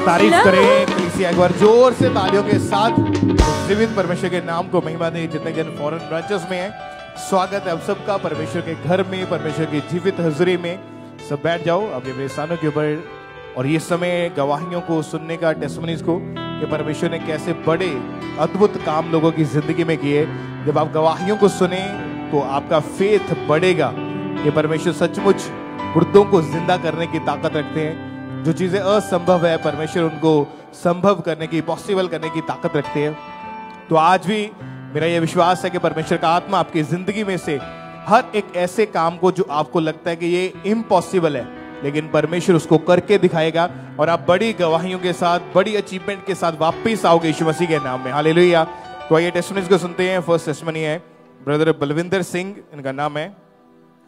तारीफ करें कलीसिया एक बार जोर से तालियों के साथ। जीवित परमेश्वर के नाम को महिमा दें। जितने जन फॉरेन ब्रांचेस में हैं, स्वागत है आप सबका परमेश्वर के घर में, परमेश्वर की जीवित हजूरी में। सब बैठ जाओ अपने स्थानों के ऊपर। और ये समय गवाहियों को सुनने का, टेस्टिमनीज को, कि परमेश्वर ने कैसे बड़े अद्भुत काम लोगों की जिंदगी में किए। जब आप गवाहियों को सुने तो आपका फेथ बढ़ेगा कि परमेश्वर सचमुच मुर्दों को जिंदा करने की ताकत रखते हैं। जो चीजें असंभव है परमेश्वर उनको संभव करने की, पॉसिबल करने की ताकत रखते हैं। तो आज भी मेरा यह विश्वास है कि परमेश्वर का आत्मा आपकी जिंदगी में से हर एक ऐसे काम को जो आपको लगता है कि ये इम्पॉसिबल है, लेकिन परमेश्वर उसको करके दिखाएगा और आप बड़ी गवाहियों के साथ, बड़ी अचीवमेंट के साथ वापस आओगे यीशु मसीह के नाम में। हालेलुया। तो आइए टेस्टिमनीज को सुनते हैं। फर्स्ट टेस्टिमनी है ब्रदर बलविंदर सिंह, इनका नाम है,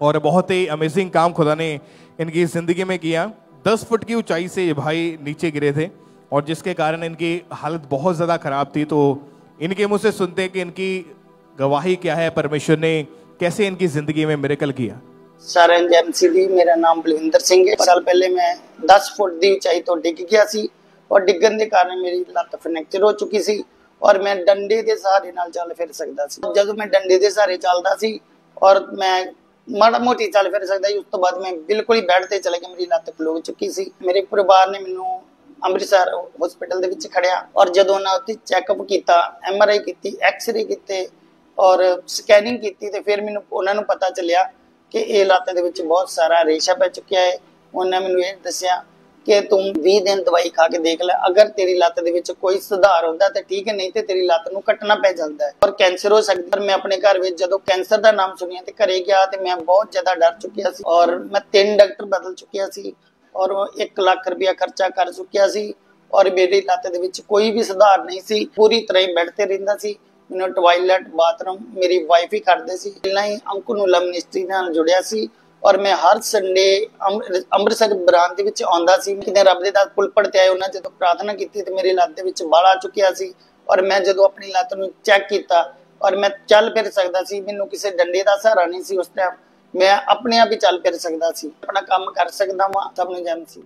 और बहुत ही अमेजिंग काम खुदा ने इनकी जिंदगी में किया। 10 फुट की ऊंचाई से ये भाई नीचे गिरे थे और जिसके कारण इनकी हालत बहुत ज़्यादा खराब थी। तो इनके मुंह से सुनते हैं कि इनकी गवाही क्या है, परमेश्वर ने कैसे इनकी जिंदगी में मिरेकल किया। सर एमसी दी, मेरा नाम बलविंदर सिंह है। साल पहले मैं 10 फुट की ऊंचाई तो डिग गया सी और डिगन के कारण मेरी लत्त फ्रैक्चर हो चुकी सी और मैं डंडे के सहारे नाल चल फिर सकता सी। जब मैं डंडे के सहारे चलता सी और मैं माड़ा मोटी चल फिर सकता, उस तो बाद मैं बिल्कुल ही बेड ते चले गया, मेरी लत्त खलो चुकी सी। मेरे परिवार ने मैनू अमृतसर हॉस्पिटल दे विच खड़िया और जदों उन्हां उत्थे चैकअप कीता, MRI कीती, एक्सरे कीते और स्कैनिंग कीती ते फिर मैनू उन्हां नू पता चलिया कि ये लत्त दे विच बहुत सारा रेशा पै चुकिया है। उन्होंने मैनू ये दस्सिया कि तुम 20 दिन दवाई खा के देख ले, अगर तेरी लत्त दे विच कोई सुधार होंदा ते ठीक है, नहीं ते तेरी लत्त नू कटना पै जांदा है और कैंसर हो सकदा। पर मैं अपने घर विच जदों कैंसर दा नाम सुनिया ते घरे गया ते मैं बहुत ज्यादा डर चुकिया सी और मैं 3 डॉक्टर बदल चुकिया सी और 1 लाख रुपया खर्चा कर चुकिया सी और मेरी लत्त दे विच कोई भी सुधार नहीं सी। पूरी तरह ही बेड ते रहिंदा सी। मैनू टॉयलेट, बाथरूम मेरी वाइफ ही करदे सी। पहला ही अंकुनुला मिनिस्ट्री नाल जुड़िया सी और मैं हर संडे अमृतसर ब्रांच दे विच आउंदा सी। किते रब दे दास पुलपड़ ते आए, उन्हां जदों प्रार्थना कीती ते मेरी लत्त दे विच बाल आ चुकिया सी और मैं जदों अपनी लत्त नूं चैक कीता और मैं चल फिर सकदा सी, मैनू किसी डंडे दा सहारा नहीं सी। उस टाइम मैं अपने आप ही चल फिर सकदा सी, अपना काम कर सकदा वां। सब ने जान सी।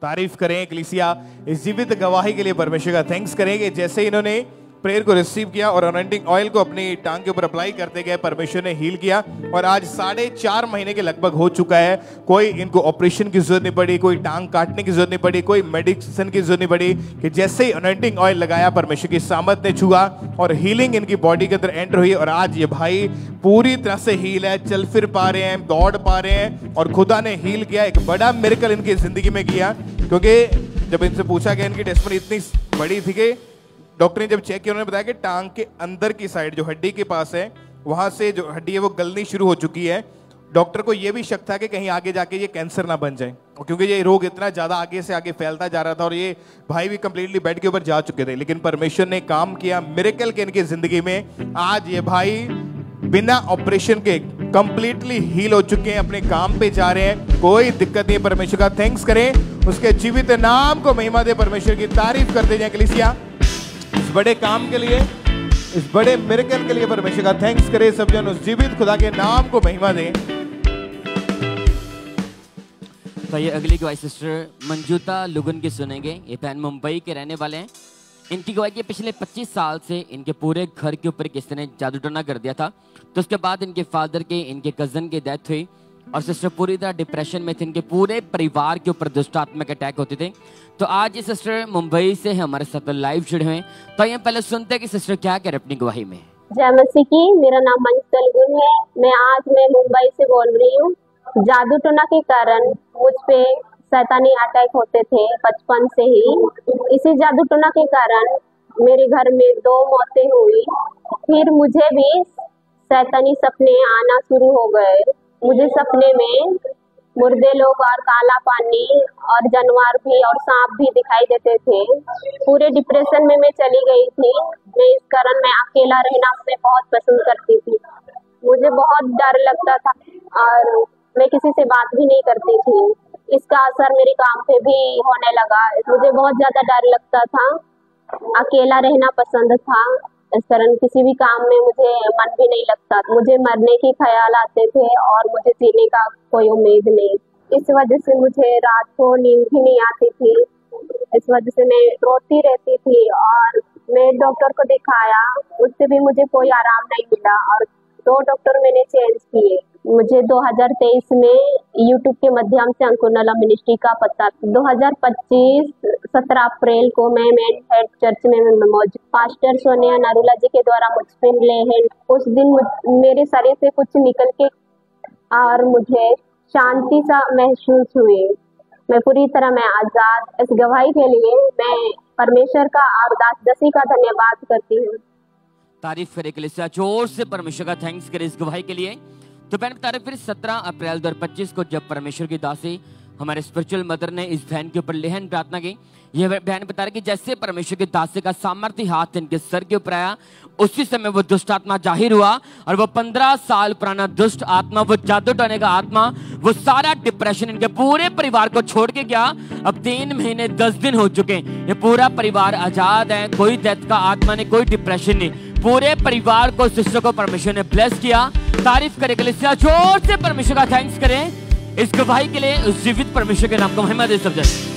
तारीफ करें कलीसिया इस जीवित गवाही के लिए, परमेश्वर का थैंक्स करेंगे। जैसे इन्होंने प्रेयर को रिसीव किया और अनॉइंटिंग ऑयल को अपनी टांग के ऊपर अप्लाई करते गए, परमेश्वर ने हील किया और आज 4.5 महीने के लगभग हो चुका है। कोई इनको ऑपरेशन की जरूरत नहीं पड़ी, कोई टांग काटने की जरूरत नहीं पड़ी, कोई मेडिसिन की जरूरत नहीं पड़ी। कि जैसे ही अनॉइंटिंग ऑयल लगाया, परमेश्वर की सामर्थ ने छुआ और हीलिंग इनकी बॉडी के अंदर एंटर हुई और आज ये भाई पूरी तरह से हील है, चल फिर पा रहे हैं, दौड़ पा रहे हैं और खुदा ने हील किया। एक बड़ा मिरेकल इनकी जिंदगी में किया, क्योंकि जब इनसे पूछा गया, इनकी टेस्टिमनी इतनी बड़ी थी कि डॉक्टर ने जब चेक किया, उन्होंने बताया कि टांग के अंदर की साइड जो हड्डी के पास है, वहां से जो हड्डी है वो गलनी शुरू हो चुकी है। डॉक्टर को यह भी शक था कि कहीं आगे जाके ये कैंसर ना बन जाए, क्योंकि ये रोग इतना ज्यादा आगे से आगे फैलता जा रहा था और ये भाई भी कंप्लीटली बेड के ऊपर जा चुके थे। लेकिन परमेश्वर ने काम किया, मिरेकल के इनकी जिंदगी में। आज ये भाई बिना ऑपरेशन के कंप्लीटली हील हो चुके हैं, अपने काम पे जा रहे हैं, कोई दिक्कत नहीं। परमेश्वर का थैंक्स करें, उसके जीवित नाम को महिमा दे, परमेश्वर की तारीफ करते जाए कलीसिया। इस बड़े काम के लिए, इस बड़े मिरेकल के लिए परमेश्वर का थैंक्स करें सब जन, उस जीवित खुदा के नाम को महिमा दें। तो ये अगली गवाही सिस्टर मंजूता लुगन की सुनेंगे। ये बहन मुंबई के रहने वाले हैं। इनकी गवाही के पिछले 25 साल से इनके पूरे घर के ऊपर किसी ने जादू टोना कर दिया था। तो उसके बाद इनके फादर के, इनके कजन की डेथ हुई और सिस्टर पूरी तरह डिप्रेशन में थे। इनके पूरे परिवार के ऊपर दुष्ट आत्मा के अटैक होते थे। तो आज ये सिस्टर मुंबई से हमारे साथ लाइव जुड़े हुए हैं। तो ये पहले सुनते हैं कि सिस्टर क्या कह रहे अपनी गवाही में। जय मसीह की। मेरा नाम मंजूता लुगन है। मैं मुंबई से बोल रही हूँ। जादू टोना के कारण मुझ पे शैतानी अटैक होते थे बचपन से ही। इसी जादू टोना के कारण मेरे घर में 2 मौतें हुई। फिर मुझे भी शैतानी सपने आना शुरू हो गए। मुझे सपने में मुर्दे लोग और काला पानी और जानवर भी और सांप भी दिखाई देते थे। पूरे डिप्रेशन में मैं चली गई थी। मैं इस कारण मैं अकेला रहना मैं बहुत पसंद करती थी। मुझे बहुत डर लगता था और मैं किसी से बात भी नहीं करती थी। इसका असर मेरे काम पे भी होने लगा। मुझे बहुत ज्यादा डर लगता था, अकेला रहना पसंद था। इस कारण किसी भी काम में मुझे मन भी नहीं लगता। मुझे मरने के ख्याल आते थे और मुझे जीने का कोई उम्मीद नहीं। इस वजह से मुझे रात को नींद भी नहीं आती थी इस वजह से मैं रोती रहती थी और मैं डॉक्टर को दिखाया, उससे भी मुझे कोई आराम नहीं मिला और 2 डॉक्टर मैंने चेंज किए। मुझे 2023 में यूट्यूब के माध्यम से अंकुरनाला मिनिस्ट्री का पता 2025 17 अप्रैल को मैं मेन हेड चर्च में मौजूद पास्टर सोनिया नारूला जी के द्वारा मुझ पे ले हैं। उस दिन मेरे शरीर से कुछ निकल के और मुझे शांति सा महसूस हुई। मैं पूरी तरह मैं आजाद। इस गवाही के लिए मैं परमेश्वर का और दास दसी का धन्यवाद करती हूँ। तारीफ करे कलीसिया, जोर से परमेश्वर का थैंक्स करे इस गवाही के लिए। तो बहन बता रहे फिर 17 अप्रैल 2025 को जब परमेश्वर की दासी हमारे स्पिरिचुअल मदर ने इस बहन के ऊपर लेहन प्रार्थना की, यह बहन बता रही कि जैसे परमेश्वर के दासी का सामर्थ्य हाथ इनके सर के ऊपर आया, उसी समय वो दुष्ट आत्मा जाहिर हुआ और वो 15 साल पुराना दुष्ट आत्मा, वो जादू टोने का आत्मा, वो सारा डिप्रेशन इनके पूरे परिवार को छोड़ के गया। अब 3 महीने 10 दिन हो चुके हैं, ये पूरा परिवार आजाद है, कोई डेथ का आत्मा नहीं, कोई डिप्रेशन नहीं। पूरे परिवार को, सिस्टर को परमेश्वर ने ब्लेस किया। तारीफ करे कलीसिया, जोर से परमेश्वर का थैंक्स करें इस गवाही के लिए। उस जीवित परमेश्वर के नाम को महिमा दे सब जन।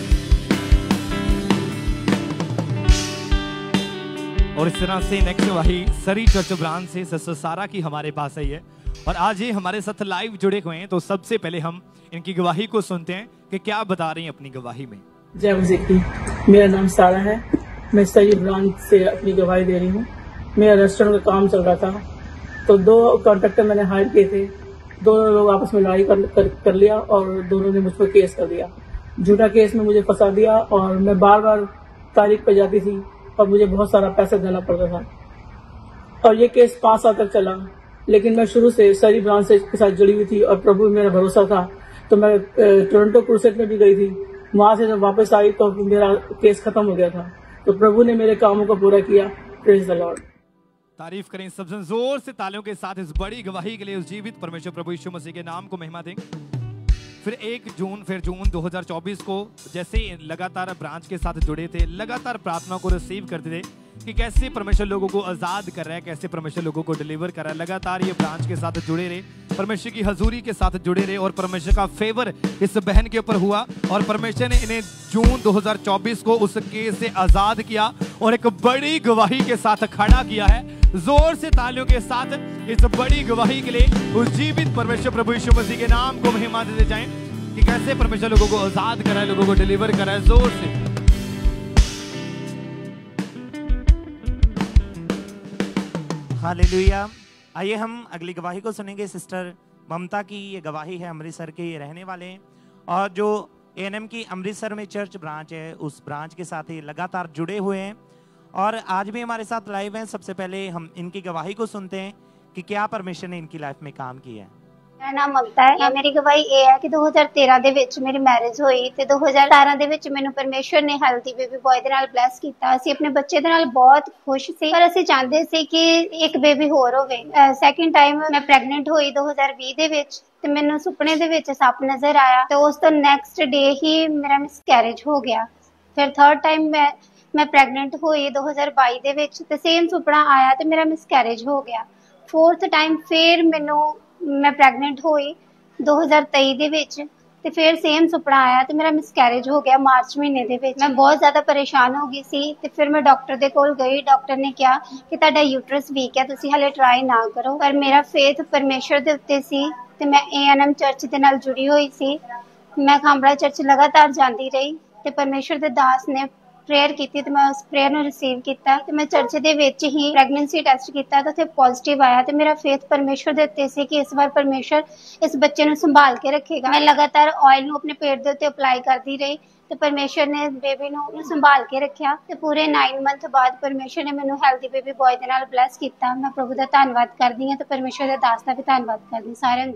और इस तरह से नेक्स्ट गवाही सरी चर्च ब्रांच से सिस्टर सारा की हमारे पास आई है और आज ये हमारे साथ लाइव जुड़े हुए हैं। तो सबसे पहले हम इनकी गवाही को सुनते हैं कि क्या बता रही हैं अपनी गवाही में। जय मसीह की। मेरा नाम सारा है, मैं सरी ब्रांच से अपनी गवाही दे रही हूँ। मेरा रेस्टोरेंट का काम चल रहा था, तो 2 कॉन्ट्रैक्टर मैंने हायर किए थे। दोनों लोग आपस में लड़ाई कर लिया और दोनों ने मुझ पर केस कर दिया। झूठा केस में मुझे फंसा दिया और मैं बार बार तारीख पे जाती थी और मुझे बहुत सारा पैसा देना पड़ता था। और ये केस 5 साल तक चला, लेकिन मैं शुरू से सरी ब्रांच के साथ जुड़ी हुई थी और प्रभु में मेरा भरोसा था। तो मैं टोरंटो क्रूसेड में भी गई थी, वहां से जब वापस आई तो मेरा केस खत्म हो गया था। तो प्रभु ने मेरे कामों को पूरा किया। Praise the Lord. तारीफ करें सब जन जोर से तालियों के साथ इस बड़ी गवाही के लिए। उस जीवित परमेश्वर प्रभु यीशु मसीह के नाम को महिमा दें। फिर 1 जून 2024 को जैसे लगातार ब्रांच के साथ जुड़े थे, लगातार प्रार्थना को रिसीव करते थे कि कैसे परमेश्वर लोगों को आजाद कर रहा है, कैसे परमेश्वर लोगों को डिलीवर कर रहा है। लगातार ये ब्रांच के साथ जुड़े रहे, परमेश्वर की हजूरी के साथ जुड़े रहे और परमेश्वर का फेवर इस बहन के ऊपर हुआ और परमेश्वर ने इन्हें जून 2024 को उस केस से आजाद किया और एक बड़ी गवाही के साथ खड़ा किया है। जोर से तालियों के साथ इस बड़ी गवाही के लिए उस जीवित परमेश्वर प्रभु यीशु मसीह के नाम को महिमा देते जाएं कि कैसे परमेश्वर लोगों को आजाद करा है, लोगों को डिलीवर करा है। जोर से हालेलुया। आइए हम अगली गवाही को सुनेंगे। सिस्टर ममता की ये गवाही है, अमृतसर के ये रहने वाले हैं और जो एएनएम की अमृतसर में चर्च ब्रांच है, उस ब्रांच के साथ ही लगातार जुड़े हुए हैं और आज भी हमारे साथ लाइव हैं। सबसे पहले हम इनकी गवाही को सुनते हैं कि क्या परमेश्वर ने इनकी लाइफ में काम किया है। मेरा नाम ममता है। मेरी गवाही ਇਹ ਹੈ ਕਿ 2013 ਦੇ ਵਿੱਚ ਮੇਰੀ ਮੈਰਿਜ ਹੋਈ ਤੇ 2017 ਦੇ ਵਿੱਚ ਮੈਨੂੰ ਪਰਮੇਸ਼ਵਰ ਨੇ ਹੈਲਥੀ ਬੇਬੀ ਬॉय ਦੇ ਨਾਲ ਬਲੈਸ ਕੀਤਾ। ਅਸੀਂ ਆਪਣੇ ਬੱਚੇ ਦੇ ਨਾਲ ਬਹੁਤ ਖੁਸ਼ ਸੀ, ਪਰ ਅਸੀਂ ਚਾਹੁੰਦੇ ਸੀ ਕਿ ਇੱਕ ਬੇਬੀ ਹੋਰ ਹੋਵੇ। ਸੈਕਿੰਡ ਟਾਈਮ ਮੈਂ ਪ੍ਰੈਗਨੈਂਟ ਹੋਈ 2020 ਦੇ ਵਿੱਚ ਤੇ ਮੈਨੂੰ ਸੁਪਨੇ ਦੇ ਵਿੱਚ ਸੱਪ ਨਜ਼ਰ ਆਇਆ ਤੇ ਉਸ ਤੋਂ ਨੈਕਸਟ ਡੇ ਹੀ ਮੇਰਾ ਮਿਸਕੈਰੇਜ ਹੋ ਗਿਆ। ਫਿਰ ਥਰਡ ਟਾਈਮ ਮੈਂ ਪ੍ਰੈਗਨੈਂਟ ਹੋਈ 2022 ਦੇ ਵਿੱਚ ਤੇ ਸੇਮ ਸੁਪਨਾ ਆਇਆ ਤੇ ਮੇਰਾ ਮਿਸਕੈਰੇਜ ਹੋ ਗਿਆ। ਫੋਰਥ ਟਾਈਮ ਫਿਰ ਮੈਨੂੰ मैं ਪ੍ਰੈਗਨੈਂਟ ਹੋਈ 2023 ਦੇ ਵਿੱਚ ਤੇ ਫਿਰ ਸੇਮ ਸੁਪਨਾ ਆਇਆ ਤੇ ਮੇਰਾ ਮਿਸਕੈਰੇਜ ਹੋ ਗਿਆ ਮਾਰਚ ਮਹੀਨੇ ਦੇ ਵਿੱਚ। ਮੈਂ ਬਹੁਤ ਜ਼ਿਆਦਾ ਪਰੇਸ਼ਾਨ ਹੋ ਗਈ ਸੀ ਤੇ ਫਿਰ ਮੈਂ ਡਾਕਟਰ ਦੇ ਕੋਲ ਗਈ। ਡਾਕਟਰ ਨੇ ਕਿਹਾ ਕਿ ਤੁਹਾਡਾ ਯੂਟਰਸ ਵੀਕ ਹੈ, ਤੁਸੀਂ ਹਲੇ ਟਰਾਈ ਨਾ ਕਰੋ। ਪਰ ਮੇਰਾ ਫੇਥ ਪਰਮੇਸ਼ਰ ਦੇ ਉੱਤੇ ਸੀ ਤੇ ਮੈਂ ਏਐਨਐਮ ਚਰਚ ਦੇ ਨਾਲ ਜੁੜੀ ਹੋਈ ਸੀ। ਮੈਂ ਖਾਂਬੜਾ ਚਰਚ ਲਗਾਤਾਰ ਜਾਂਦੀ ਰਹੀ ਤੇ ਪਰਮੇਸ਼ਰ ਦੇ ਦਾਸ ਨੇ प्रेयर की तो मैं उस प्रेयर में रिसीव किया तो मैं चर्च के विच ही प्रैगनेंसी टेस्ट किया तो उत्थे पॉजिटिव आया तो मेरा फेथ परमेश्वर के उत्ते सी कि इस बार परमेश्वर इस बच्चे को संभाल के रखेगा। मैं लगातार ऑयल नूं अपने पेट के उत्ते अप्लाई करती रही तो परमेश्वर ने बेबी नूं संभाल के रखा तो पूरे 9 मंथ बाद परमेश्वर ने मैनूं हेल्दी बेबी बॉय दे नाल ब्लैस किया। मैं प्रभु का धन्यवाद करती हाँ तो परमेश्वर के दास का भी धन्यवाद करती। सारे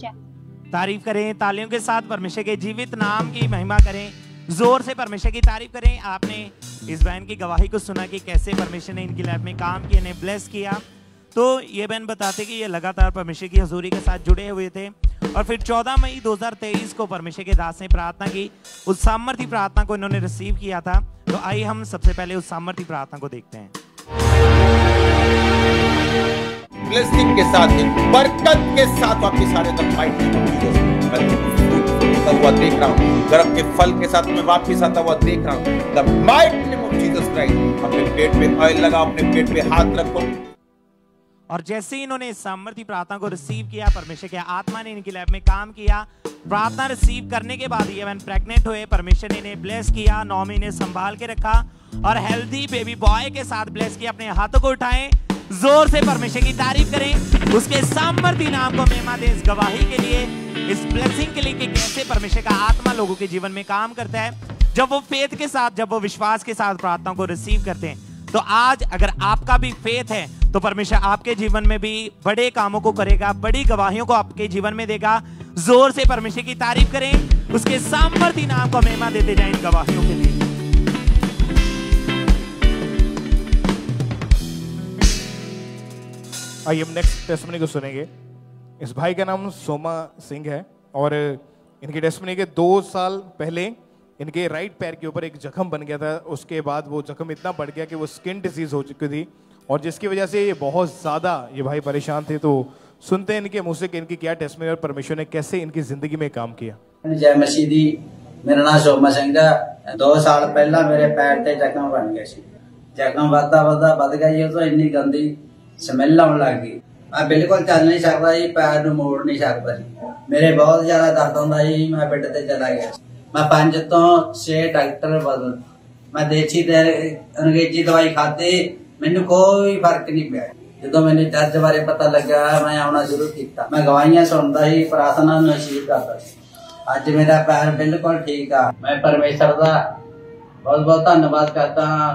तारीफ करें, तालियों के साथ परमेश्वर के जीवित नाम की महिमा करें, जोर से परमेश्वर की तारीफ करें। आपने इस बहन की गवाही को सुना कि कैसे परमेश्वर ने इनकी लाइफ में काम किया, इन्हें ब्लेस किया। तो ये बहन बताते कि ये लगातार परमेश्वर की हजूरी के साथ जुड़े हुए थे और फिर 14 मई 2023 को परमेश्वर के दास ने प्रार्थना की। उस सामर्थी प्रार्थना को इन्होंने रिसीव किया था। तो आइए हम सबसे पहले उस सामर्थी प्रार्थना को देखते हैं। ब्लेसिंग के साथ, बरकत के साथ आपके सारे तक आता हुआ देख रहा हूँ, गर्भ के फल के साथ मैं वापिस आता हुआ देख रहा हूँ। The mighty name of Jesus Christ. अपने पेट पे ऑयल लगाओ, अपने पेट पे हाथ रखो। और जैसे ही इन्होंने सामर्थ्य प्रार्थना को रिसीव किया, परमेश्वर के आत्मा ने इनकी लाइफ में काम किया। प्रार्थना रिसीव करने के बाद ये प्रेग्नेंट हुए, परमेश्वर ने इन्हें ब्लेस किया, 9 महीने संभाल के रखा और हेल्दी बेबी बॉय के साथ ब्लेस किया। अपने हाथों को उठाएं, जोर से परमेश्वर की तारीफ करें, उसके सामर्थ्य नाम को महिमा दें इस गवाही के लिए, इस ब्लेसिंग के लिए कि कैसे परमेश्वर का आत्मा लोगों के जीवन में काम करता है जब वो फेथ के साथ, जब वो विश्वास के साथ प्रार्थना को रिसीव करते हैं। तो आज अगर आपका भी फेथ है तो परमेश्वर आपके जीवन में भी बड़े कामों को करेगा, बड़ी गवाहियों को आपके जीवन में देगा। जोर से परमेश्वर की तारीफ करें, उसके सामर्थ्य नाम को महिमा देते जाएं इन गवाहियों के लिए। आइए हम नेक्स्ट टेस्टिमनी को सुनेंगे। इस भाई का नाम सोमा सिंह है और इनकी टेस्टिमनी के 2 साल पहले इनके राइट पैर के ऊपर एक जख्म बन गया था। उसके बाद वो जख्म इतना बढ़ गया कि वो स्किन डिजीज हो चुकी थी और जिसकी वजह से ये बहुत ज़्यादा ये भाई परेशान थे। तो सुनते हैं इनके मुंह से कि इनकी क्या टेस्टिमनी और परमेश्वर ने कैसे इनकी जिंदगी में काम किया। जय मसीह दी। मेरा नाम सोमा सिंह है। 2 साल पहला मेरे पैर ते जख्म बन गया सी। जख्म बढ़ गया जी, तो इन्नी गंदी स्मैल आने लग गई। मैं बिल्कुल चल नहीं सकता जी, पैर नूं मोड़ नहीं सकता जी। मेरे बहुत ज्यादा दर्द होंदा जी। मैं बेड ते चला गया। मैं 5 तो 6 डॉक्टर बदल, मैं देसी ते अंग्रेजी दवाई खाधी, मैनू कोई फर्क नहीं पिया। जो मैंने दर्द बारे पता लगा मैं आना शुरू किया। मैं गवाहियां सुनता ही, प्रार्थना नसीब करता। अज मेरा पैर बिल्कुल ठीक है। मैं परमेश्वर का बहुत बहुत धन्यवाद करता हाँ।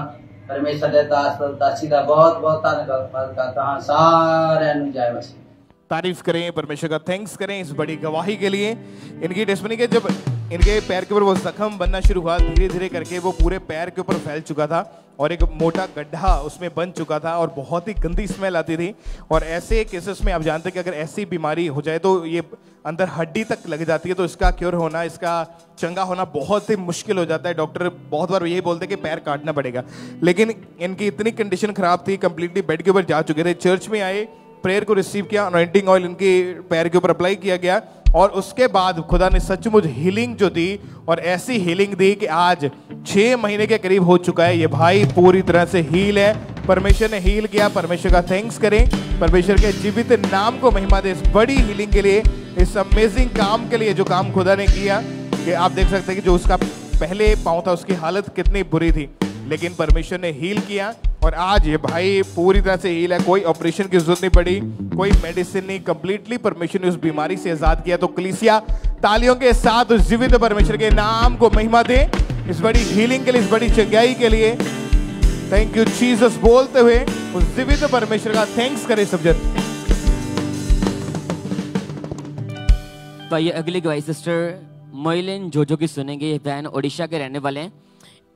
परमेश्वर के दास दासी का बहुत बहुत धन्यवाद करता हाँ। सारे जय मसीह। तारीफ करें, परमेश्वर का थैंक्स करें इस बड़ी गवाही के लिए। इनकी टेस्टिमनी के जब इनके पैर के ऊपर वो जख्म बनना शुरू हुआ, धीरे धीरे करके वो पूरे पैर के ऊपर फैल चुका था और एक मोटा गड्ढा उसमें बन चुका था और बहुत ही गंदी स्मेल आती थी। और ऐसे केसेस में आप जानते हैं कि अगर ऐसी बीमारी हो जाए तो ये अंदर हड्डी तक लग जाती है, तो इसका क्योर होना, इसका चंगा होना बहुत ही मुश्किल हो जाता है। डॉक्टर बहुत बार यही बोलते हैं कि पैर काटना पड़ेगा, लेकिन इनकी इतनी कंडीशन खराब थी, कंप्लीटली बेड के ऊपर जा चुके थे। चर्च में आए, प्रेयर को रिसीव किया, अनॉइंटिंग ऑयल इनके पैर के ऊपर अप्लाई किया गया और उसके बाद खुदा ने सचमुच हीलिंग जो दी और ऐसी हीलिंग दी कि आज 6 महीने के करीब हो चुका है। ये भाई पूरी तरह से हील है। परमेश्वर ने हील किया। परमेश्वर का थैंक्स करें, परमेश्वर के जीवित नाम को महिमा दे इस बड़ी हीलिंग के लिए, इस अमेजिंग काम के लिए जो काम खुदा ने किया। कि आप देख सकते हैं कि जो उसका पहले पाँव था उसकी हालत कितनी बुरी थी, लेकिन परमेश्वर ने हील किया और आज ये भाई पूरी तरह से हील है। कोई ऑपरेशन की जरूरत नहीं पड़ी, कोई मेडिसिन नहीं, कंप्लीटली परमेश्वर ने उस बीमारी से आजाद किया। तो कलीसिया तालियों के साथ उस जीवित परमेश्वर के नाम को महिमा दे इस बड़ी हीलिंग के लिए, इस बड़ी चंगाई के लिए। थैंक यू जीसस बोलते हुए उस जीवित परमेश्वर का थैंक्स करें सब जन। तो ये अगली गवाही सिस्टर मोइलिन जोजो की सुनेंगे। ये बहन ओडिशा के रहने वाले हैं।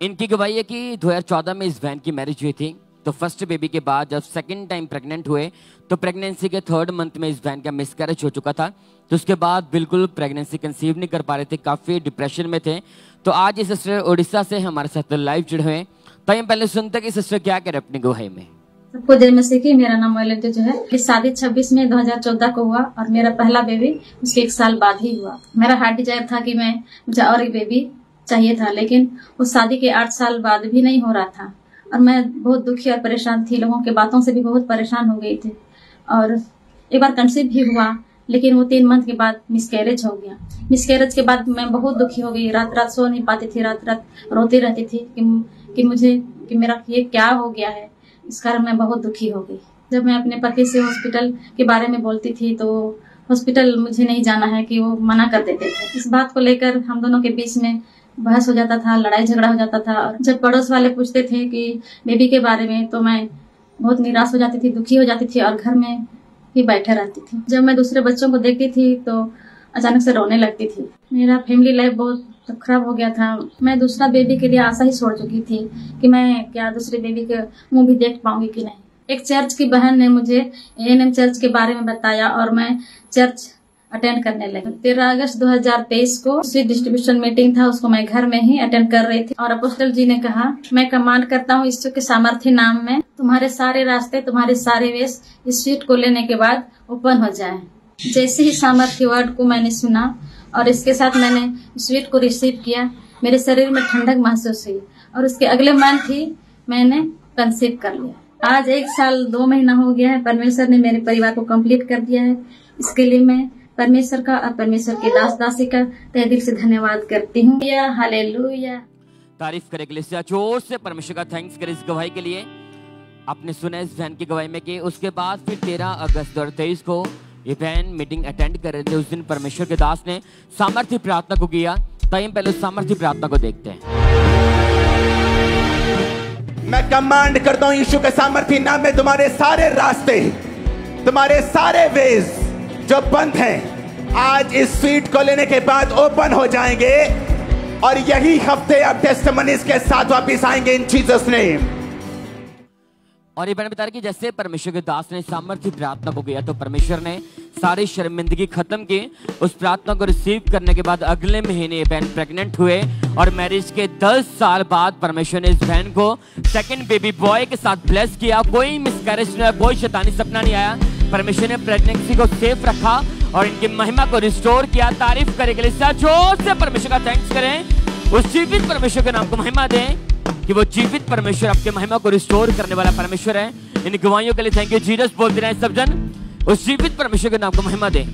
इनकी गवाही है कि 2014 में इस बहन की मैरिज हुई थी। तो फर्स्ट बेबी के बाद जब सेकंड टाइम प्रेग्नेंट हुए तो प्रेगनेंसी के 3rd मंथ में इस बहन का मिसकैरेज हो चुका था। तो उसके बाद बिल्कुल प्रेगनेंसी कंसीव नहीं कर पा रहे थे, काफ़ी डिप्रेशन में थे। तो आज ये सिस्टर ओडिशा से हमारे साथ लाइव जुड़े हुए हैं। तो हम पहले सुनते हैं कि सिस्टर क्या कह रहे अपनी गवाही में। सबको जय मसीह की। मेरा नाम मोइलिन जोजो है। मेरी शादी 26 में 2014 को हुआ और मेरा पहला बेबी उसके 1 साल बाद ही हुआ। मेरा हार्ट डिजायर था कि मुझे और एक बेबी चाहिए था, लेकिन उस शादी के 8 साल बाद भी नहीं हो रहा था और मैं बहुत दुखी और परेशान थी। लोगों के बातों से भी बहुत परेशान हो गई थी और एक बार कंसीव भी हुआ, लेकिन वो 3 मंथ के बाद मिसकैरेज हो गया। मिसकैरेज के बाद मैं बहुत दुखी हो गई। रात रात सो नहीं पाती थी, रात रात रोती रहती थी कि मेरा ये क्या हो गया है। इस कारण मैं बहुत दुखी हो गई। जब मैं अपने पति से हॉस्पिटल के बारे में बोलती थी तो हॉस्पिटल मुझे नहीं जाना है कि वो मना कर देते थे। इस बात को लेकर हम दोनों के बीच में बहस हो जाता था, लड़ाई झगड़ा हो जाता था। और जब पड़ोस वाले पूछते थे कि बेबी के बारे में तो मैं बहुत निराश हो जाती थी, दुखी हो जाती थी और घर में ही बैठे रहती थी। जब मैं दूसरे बच्चों को देखती थी तो अचानक से रोने लगती थी। मेरा फैमिली लाइफ बहुत खराब हो गया था। मैं दूसरा बेबी के लिए आशा ही छोड़ चुकी थी कि मैं क्या दूसरे बेबी के मुंह भी देख पाऊंगी कि नहीं। एक चर्च की बहन ने मुझे ANM चर्च के बारे में बताया और मैं चर्च अटेंड करने लगी। 13 अगस्त 2023 को सीट डिस्ट्रीब्यूशन मीटिंग था, उसको मैं घर में ही अटेंड कर रही थी और अपोस्टल जी ने कहा, मैं कमांड करता हूँ ईश्वर के सामर्थ्य नाम में तुम्हारे सारे रास्ते, तुम्हारे सारे वेश इस सीट को लेने के बाद ओपन हो जाए। जैसे ही सामर्थ्य वर्ड को मैंने सुना और इसके साथ मैंने स्वीट को रिसीव किया। मेरे शरीर में ठंडक महसूस हुई और उसके अगले मंथ ही मैंने कंसीव कर लिया। आज 1 साल 2 महीना हो गया है। परमेश्वर ने मेरे परिवार को कंप्लीट कर दिया है। इसके लिए मैं परमेश्वर का और परमेश्वर के दास दासी का तहे दिल से धन्यवाद करती हूँ। हालेलुया। तारीफ करे कलीसिया, जोर से परमेश्वर का थैंक्स करे इस गवाही के लिए। आपने सुना इस बहन की गवाही में कि उसके बाद फिर 13 अगस्त 2023 को ये बहन मीटिंग अटेंड कर रहे थे। उस दिन परमेश्वर के दास ने सामर्थ्य प्रार्थना को किया। ताई हम पहले सामर्थ्य प्रार्थना को देखते हैं। मैं कमांड करता हूं यीशु के सामर्थ्य नाम में, तुम्हारे सारे रास्ते, तुम्हारे सारे वेज जो बंद हैं, आज इस सीट को लेने के बाद ओपन हो जाएंगे और यही हफ्ते अब टेस्टिमनीज के साथ वापस आएंगे इन जीसस नेम। और ये बहन बता रही कि जैसे परमेश्वर के दास ने सामर्थ्य प्रार्थना को किया तो परमेश्वर ने सारी शर्मिंदगी खत्म की। उस प्रार्थना को रिसीव करने के बाद अगले महीने ये बहन प्रेग्नेंट हुए और मैरिज के 10 साल बाद परमेश्वर ने इस बहन को सेकंड बेबी बॉय के साथ ब्लेस किया। कोई मिसकैरेज नहीं, कोई शैतानी सपना नहीं आया। परमेश्वर ने प्रेगनेंसी को सेफ रखा और इनकी महिमा को रिस्टोर किया। तारीफ करे कलीसिया, जोर से परमेश्वर का थैंक्स करें। उस जीवित परमेश्वर के नाम को महिमा दें कि वो जीवित परमेश्वर आपके महिमा को रिस्टोर करने वाला परमेश्वर है। इन गवाहियों के लिए थैंक यू जीसस बोलते रहे सब जन। उस जीवित परमेश्वर के नाम को महिमा दें।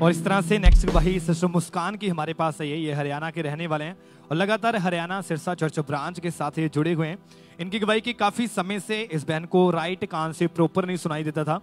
और इस तरह से नेक्स्ट गवाही सिस्टर मुस्कान की हमारे पास है। ये हरियाणा के रहने वाले हैं और लगातार हरियाणा सिरसा चर्च ब्रांच के साथ ये जुड़े हुए हैं। इनकी गवाही की काफी समय से इस बहन को राइट कान से प्रॉपर नहीं सुनाई देता था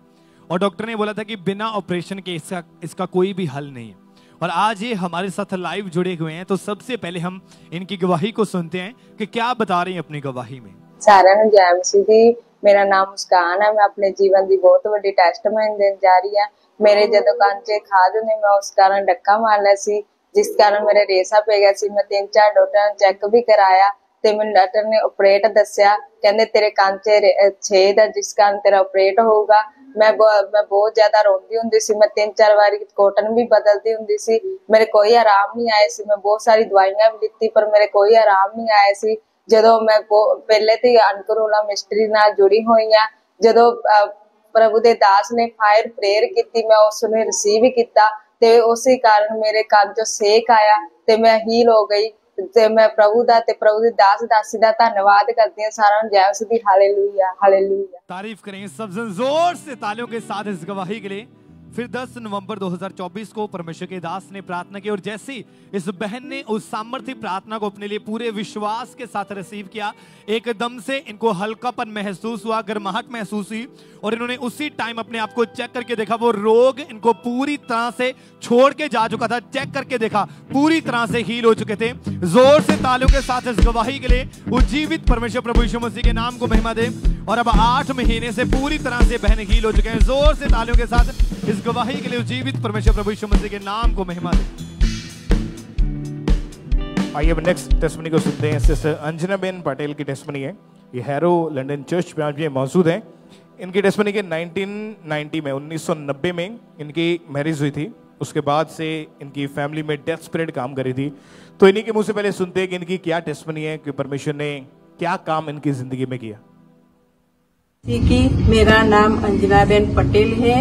और डॉक्टर ने बोला था कि बिना ऑपरेशन के इसका कोई भी हल नहीं है। और आज ये हमारे साथ लाइव जुड़े हुए हैं। तो सबसे पहले हम इनकी गवाही को सुनते हैं कि क्या बता रही हैं अपनी गवाही में। सारा नु जय मसीह दी। मेरा नाम मुस्कान है। मैं अपने जीवन की बहुत बड़ी टेस्टमनी देन जा रही है। मेरे जदों कान च खाज ने मैं उस कारण धक्का मार लिया सी, जिस कारण मेरे रेसा पे गया सी। मैं 3-4 डॉक्टर ने चेक भी कराया ते मैंने डॉक्टर ने ऑपरेट दस्या, कहंदे तेरे कान च छेद है जिस कारण तेरा ऑपरेट होगा। मैं बहुत ज्यादा रोंदी हुंदी सी। मैं 3-4 बार कॉटन भी बदलती हुंदी सी। मेरे कोई आराम नहीं आया सी। मैं बहुत सारी दवाइयां भी लित्ती पर मेरे कोई आराम नहीं आया सी। जदों मैं पहले तो अनकरोला मिस्ट्री नाल जुड़ी हुई हां, जदों प्रभु दे दास ने फायर प्रेयर की, मैं उसने रिसीव किया ते उसी कारण मेरे कान चो सेक आया ते मैं हील हो गई। ते मैं प्रभु दा ते प्रभु दे दास दासी दा धन्यवाद करती हूं। सारा जय मसीह दी। Hallelujah hallelujah. तारीफ करें सब जन जोर से तालियों के साथ इस गवाही के लिए। फिर 10 नवंबर 2024 को परमेश्वर के दास ने प्रार्थना की और जैसे इस बहन ने उस सामर्थ्य प्रार्थना को अपने लिए पूरे विश्वास के साथ रिसीव किया, एकदम से इनको हल्कापन महसूस हुआ, गर्माहट महसूस हुई और इन्होंने उसी टाइम अपने आप को चेक करके देखा। वो रोग इनको पूरी तरह से छोड़ के जा चुका था। चेक करके देखा, पूरी तरह से हील हो चुके थे। जोर से तालियों के साथ इस गवाही के लिए उज्जीवित परमेश्वर प्रभु यीशु मसीह के नाम को महिमा दे। और अब 8 महीने से पूरी तरह से बहन हील हो चुके हैं। जोर से तालियों के साथ इस गवाही के लिए उज्जीवित परमेश्वर प्रभु यीशु मसीह के नाम को महिमा दे। आइए अब नेक्स्ट टेस्टमनी को सुनते हैं। सिस्टर अंजना बेन पटेल की टेस्टमनी है। ये हैरो लंदन चर्च ब्रांच में मौजूद है। इनकी टेस्टमनी के 1990 में 1990 में इनकी मैरिज हुई थी। उसके बाद से इनकी फैमिली में डेथ स्पिरिट काम कर रही थी। तो इन्हीं के मुंह से पहले सुनते हैं कि इनकी क्या टेस्टमनी है, कि परमेश्वर ने क्या काम इनकी जिंदगी में किया। मेरा नाम अंजना बेन पटेल है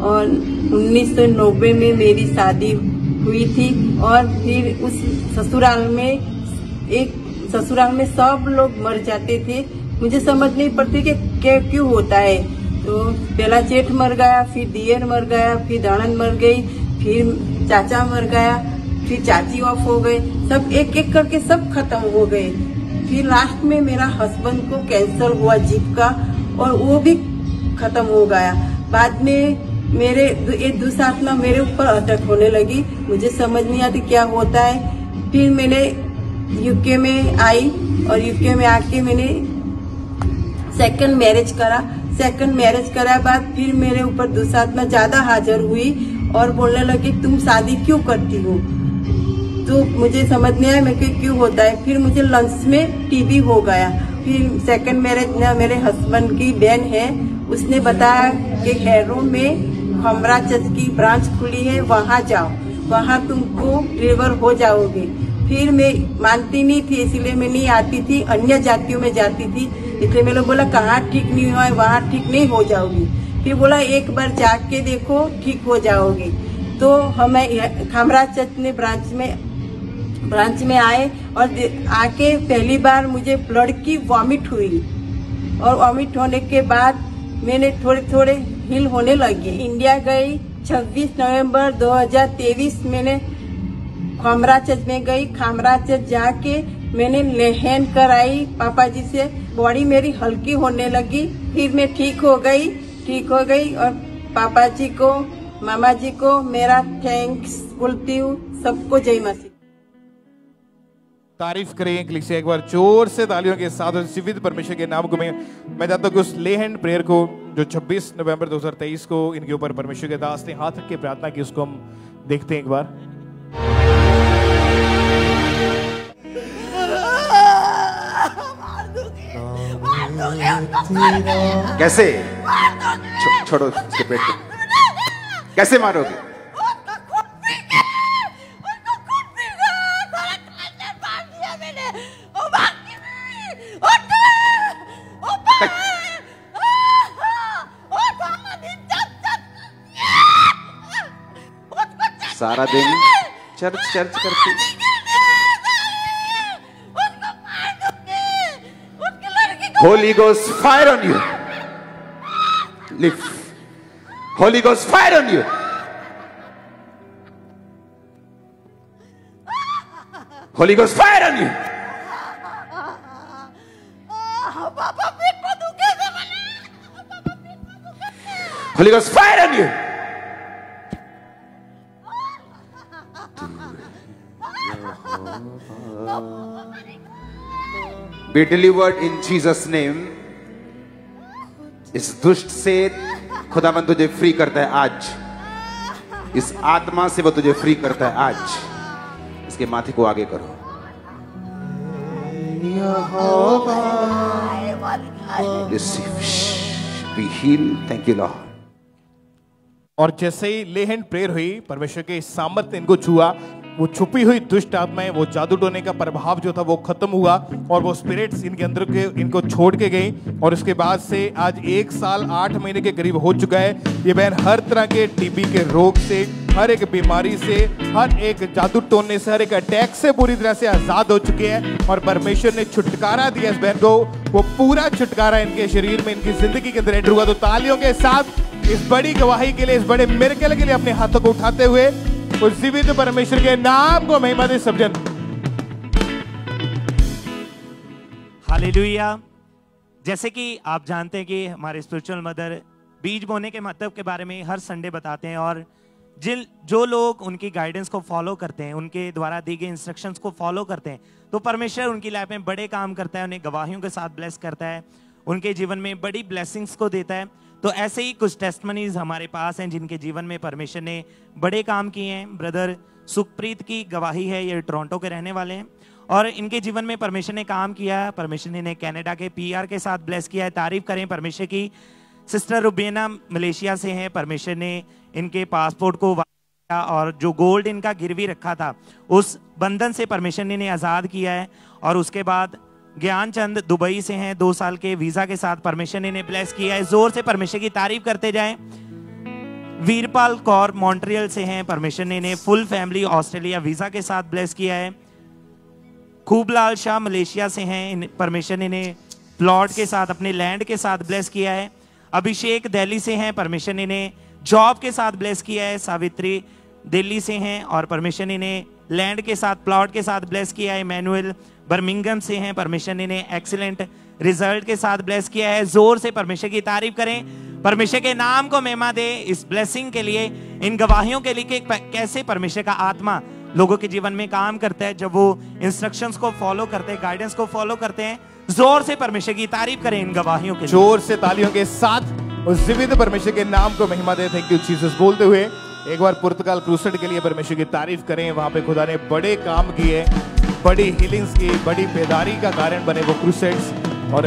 और 1990 में मेरी शादी हुई थी और फिर उस ससुराल में सब लोग मर जाते थे। मुझे समझ नहीं पड़ती कि क्यों होता है। तो पहला जेठ मर गया, फिर दियर मर गया, फिर ननद मर गई, फिर चाचा मर गया, फिर चाची ऑफ हो गए। सब एक एक करके सब खत्म हो गए। फिर लास्ट में मेरा हस्बैंड को कैंसर हुआ जीभ का और वो भी खत्म हो गया। बाद में मेरे एक दूसरा आत्मा मेरे ऊपर अटैक होने लगी। मुझे समझ नहीं आती क्या होता है। फिर मैंने यूके में आई और यूके में आके मैंने सेकंड मैरिज करा। सेकंड मैरिज करा बाद फिर मेरे ऊपर दूसरा आत्मा ज्यादा हाजिर हुई और बोलने लगी तुम शादी क्यों करती हो। तो मुझे समझ नहीं आया मैं क्यों होता है। फिर मुझे लंग्स में टीबी हो गया। फिर सेकंड मैरिज में मेरे हस्बैंड की बहन है, उसने बताया कि हैरो में हमरा चर्च की ब्रांच खुली है, वहाँ जाओ, वहाँ तुमको डिलीवर हो जाओगे। फिर मैं मानती नहीं थी, इसलिए मैं नहीं आती थी, अन्य जातियों में जाती थी। इसलिए मैंने बोला कहाँ ठीक नहीं हुआ है वहाँ ठीक नहीं हो जाओगी। फिर बोला एक बार जाके देखो ठीक हो जाओगी। तो हमें खामरा चर्च ने ब्रांच में आए और आके पहली बार मुझे ब्लड की वॉमिट हुई और वॉमिट होने के बाद मैंने थोड़े हील होने लगी। इंडिया गई 26 नवंबर 2023 मैंने खामरा चर्च में गई। खामरा चर्च जाके मैंने लेहन कराई पापा जी से, बॉडी मेरी हल्की होने लगी। फिर मैं ठीक हो गई और पापा जी को मामा जी को मेरा थैंक्स बोलती हूँ। सबको जय मसीह। तारीफ करें कलीसिया एक बार जोर से तालियों के साथ उस जीवित परमेश्वर के नाम को मैं चाहता हूँ कि उस ले हैंड प्रेयर को जो 26 नवंबर 2023 को इनके ऊपर परमेश्वर के दास ने हाथ रख के प्रार्थना की, उसको हम देखते हैं एक बार। कैसे छोड़ो उसके पेट को, कैसे मारोगे? सारा दिन चर्च करती। Holy Ghost fire on you. Lift. Holy Ghost fire on you. Holy Ghost fire on you. Holy Ghost fire on you. Be delivered in Jesus name. इस दुष्ट से खुदावंद तुझे फ्री करता है आज। इस आत्मा से वो तुझे फ्री करता है आज। इसके माथे को आगे करो। Be healed. Thank you Lord. और जैसे ही ले हैंड प्रेयर हुई, परमेश्वर के सामर्थ्य इनको छुआ, वो छुपी हुई दुष्ट आत्माएं, वो जादू टोने का प्रभाव जो था वो खत्म हुआ और वो स्पिरिट्स इनके अंदर के इनको छोड़ के गई। और उसके बाद से आज 1 साल 8 महीने के करीब हो चुका है। ये बहन हर तरह के टीबी के रोग से, हर एक बीमारी से, हर एक जादू टोने से, हर एक अटैक से पूरी तरह से आजाद हो चुके हैं और परमेश्वर ने छुटकारा दिया इस बहन को। वो पूरा छुटकारा इनके शरीर में, इनकी जिंदगी के अंदर एंटर हुआ। तो तालियों के साथ इस बड़ी गवाही के लिए, इस बड़े मिरेकल के लिए अपने हाथों को उठाते हुए उस जीवित परमेश्वर के नाम को महिमा दे सब जन। हालेलुया। जैसे कि आप जानते हैं कि हमारे स्पिरिचुअल मदर बीज बोने के महत्व के बारे में हर संडे बताते हैं और जो लोग उनकी गाइडेंस को फॉलो करते हैं, उनके द्वारा दी गई इंस्ट्रक्शंस को फॉलो करते हैं, तो परमेश्वर उनकी लाइफ में बड़े काम करता है, उन्हें गवाहियों के साथ ब्लेस करता है, उनके जीवन में बड़ी ब्लेसिंग्स को देता है। तो ऐसे ही कुछ टेस्टमनीज हमारे पास हैं जिनके जीवन में परमेश्वर ने बड़े काम किए हैं। ब्रदर सुखप्रीत की गवाही है, ये टोरंटो के रहने वाले हैं और इनके जीवन में परमेश्वर ने काम किया है। परमेश्वर ने इन्हें कनाडा के PR के साथ ब्लेस किया है। तारीफ करें परमेश्वर की। सिस्टर रुबीना मलेशिया से हैं। परमेश्वर ने इनके पासपोर्ट को और जो गोल्ड इनका गिरवी रखा था उस बंधन से परमेश्वर ने इन्हें आज़ाद किया है। और उसके बाद ज्ञानचंद दुबई से हैं, 2 साल के वीजा के साथ परमेश्वर ने इन्हें ब्लेस किया है। जोर से परमेश्वर की तारीफ करते जाएं। वीरपाल कौर मॉन्ट्रियल से हैं। परमेश्वर ने इन्हें फुल फैमिली ऑस्ट्रेलिया वीजा के साथ ब्लेस किया है। खूबलाल शाह मलेशिया से हैं। परमेश्वर ने इन्हें प्लॉट के साथ, अपने लैंड के साथ ब्लेस किया है। अभिषेक दिल्ली से हैं। परमेश्वर ने इन्हें जॉब के साथ ब्लेस किया है। सावित्री दिल्ली से हैं और परमेश्वर ने इन्हें लैंड के साथ, प्लॉट के साथ ब्लेस किया है। मैनुअल बर्मिंघम से हैं। परमेश्वर ने इन्हें एक्सीलेंट रिजल्ट के साथ ब्लेस किया है। जोर से परमेश्वर की तारीफ करें। परमेश्वर के नाम को महिमा दे इस ब्लेसिंग के लिए, इन गवाहियों के लिए कि कैसे परमेश्वर का आत्मा लोगों के जीवन में काम करता है जब वो इंस्ट्रक्शंस को फॉलो करते हैं, गाइडेंस को फॉलो करते हैं। जोर से परमेश्वर की तारीफ करें इन गवाहियों के लिए। जोर से तालियों के साथ उस जीवित परमेश्वर के नाम को महिमा दे। थैंक यू जीसस बोलते हुए एक बार पुर्तगाल क्रूसेड के लिए परमेश्वर की तारीफ करें। वहां पे खुदा ने बड़े काम किए, बड़ी हीलिंग्स की, बड़ी बेदारी का कारण बने वो क्रूसेड्स और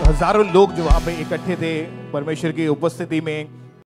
हजारों लोग जो वहां पे इकट्ठे थे परमेश्वर की उपस्थिति में।